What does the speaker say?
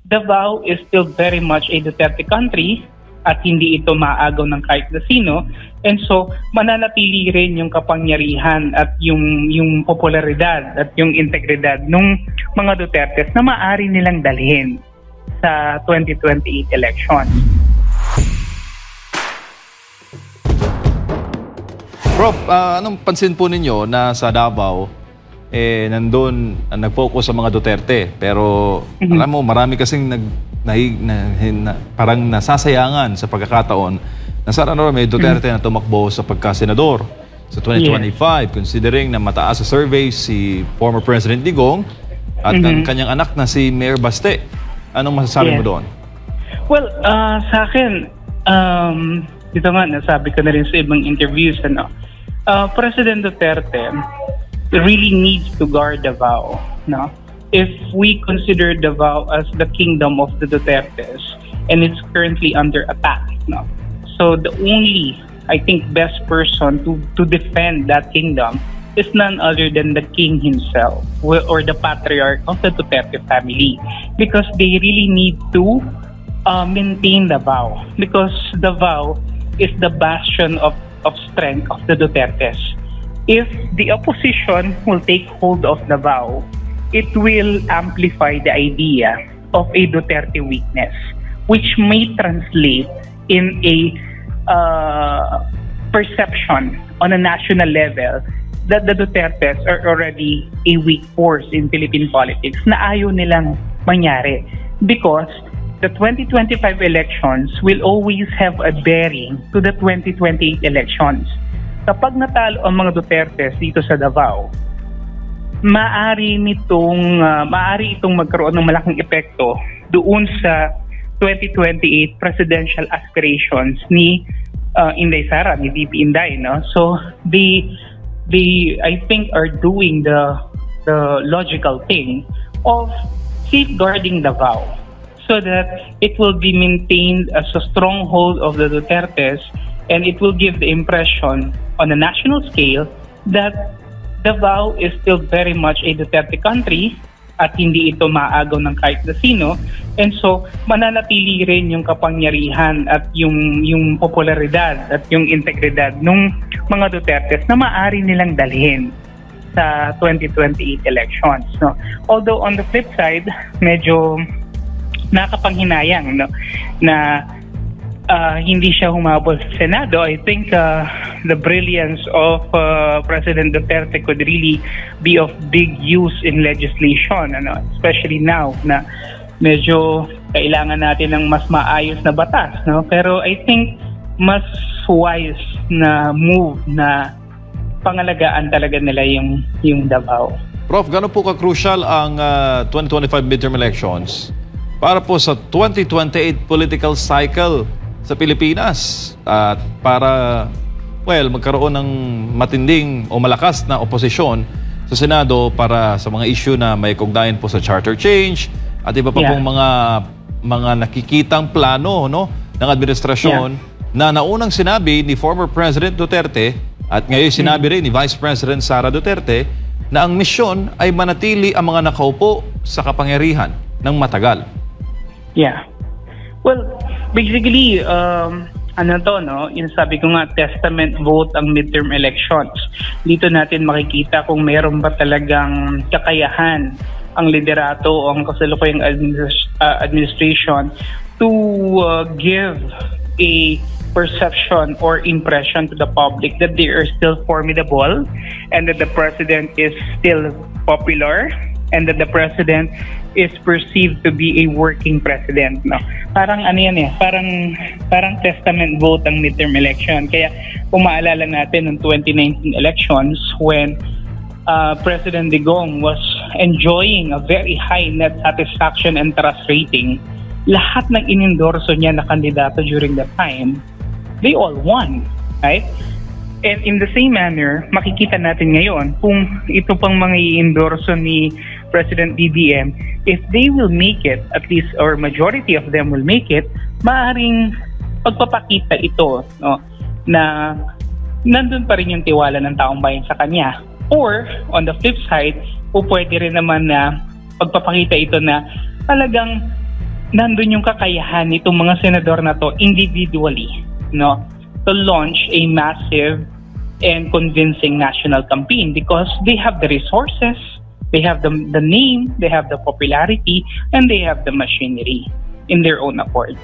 Davao is still very much a Duterte country at hindi ito maagaw ng kahit na sino. And so, mananatili rin yung kapangyarihan at yung popularidad at yung integridad ng mga Dutertes na maaari nilang dalhin sa 2028 elections. Prof, anong pansin po ninyo na sa Davao, nandun nag-focus sa mga Duterte, pero alam mo, marami kasing parang nasasayangan sa pagkakataon na sana may Duterte na tumakbo sa pagkasenador sa 2025, considering na mataas sa survey si former President Digong at ang kanyang anak na si Mayor Baste. Anong masasabi mo doon? Well, sa akin, dito nga, nasabi ko na rin sa ibang interviews, President Duterte really needs to guard Davao, no? If we consider Davao as the kingdom of the Dutertes and it's currently under attack, no? So the only, I think, best person to defend that kingdom is none other than the king himself or the patriarch of the Duterte family, because they really need to maintain Davao, because Davao is the bastion of strength of the Dutertes. If the opposition will take hold of Davao, it will amplify the idea of a Duterte weakness, which may translate in a perception on a national level that the Dutertes are already a weak force in Philippine politics na ayaw nilang mangyari, because the 2025 elections will always have a bearing to the 2028 elections. Kapag natalo ang mga Dutertes dito sa Davao, maaari itong magkaroon ng malaking epekto doon sa 2028 presidential aspirations ni Inday Sara, ni VP Inday, no? So they I think are doing the logical thing of safeguarding Davao so that it will be maintained as a stronghold of the Dutertes, and it will give the impression on a national scale that Davao is still very much a Duterte country at hindi ito maagaw ng kahit na sino. And so, mananatili rin yung kapangyarihan at yung popularidad at yung integridad ng mga Dutertes na maaari nilang dalhin sa 2028 elections, no? Although on the flip side, medyo nakapanghinayang, no, na hindi siya humabol sa Senado. I think the brilliance of President Duterte could really be of big use in legislation, especially now na medyo kailangan natin ng mas maayos na batas, no? Pero I think mas wise na move na pangalagaan talaga nila yung Davao. Prof, gano'n po ka-crucial ang 2025 midterm elections para po sa 2028 political cycle sa Pilipinas at para magkaroon ng matinding o malakas na oposisyon sa Senado para sa mga issue na may kaugnayan po sa charter change at iba pa pong mga nakikitang plano, no, ng administrasyon na naunang sinabi ni former President Duterte at ngayon sinabi rin ni Vice President Sara Duterte na ang misyon ay manatili ang mga nakaupo sa kapangyarihan ng matagal. Yeah. Well, basically, yung sabi ko nga, testament vote ang midterm elections. Dito natin makikita kung mayroon ba talagang kakayahan ang liderato o ang kasalukuyang administration to give a perception or impression to the public that they are still formidable and that the president is still popular and that the president is perceived to be a working president, no? Parang parang testament vote ang midterm election. Kaya kung maalala natin ng 2019 elections when President Digong was enjoying a very high net satisfaction and trust rating, lahat ng inendorso niya na kandidato during that time, they all won, right? And in the same manner, makikita natin ngayon kung ito pang mga i-endorso ni President BBM, if they will make it, at least or majority of them will make it, maaaring pagpapakita ito, no, na nandun pa rin yung tiwala ng taong bayan sa kanya. Or, on the flip side, pwede rin naman na pagpapakita ito na talagang nandun yung kakayahan nitong mga senador na to individually, no, to launch a massive and convincing national campaign because they have the resources, they have the name, they have the popularity, and they have the machinery in their own accord.